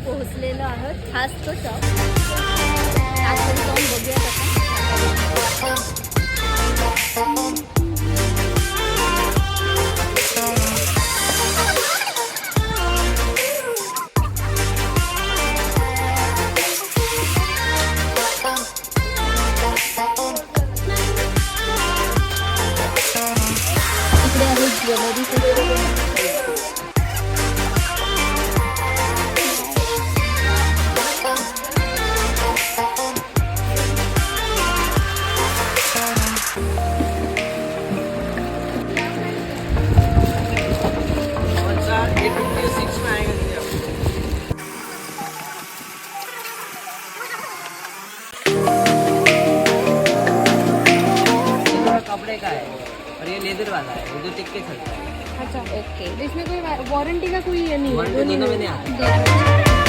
पोहोचलेलो आहोत. हाच तो शॉप. आतमध्ये जाऊन बघूयात आता. इकडे आहे ज्वेलरी. कपड़े का है और ये लेदर वाला है, ये जो टिक के चलता है. अच्छा ओके. इसमें कोई वारंटी का कोई ये नहीं है. वारंटी दोनों में नहीं आता.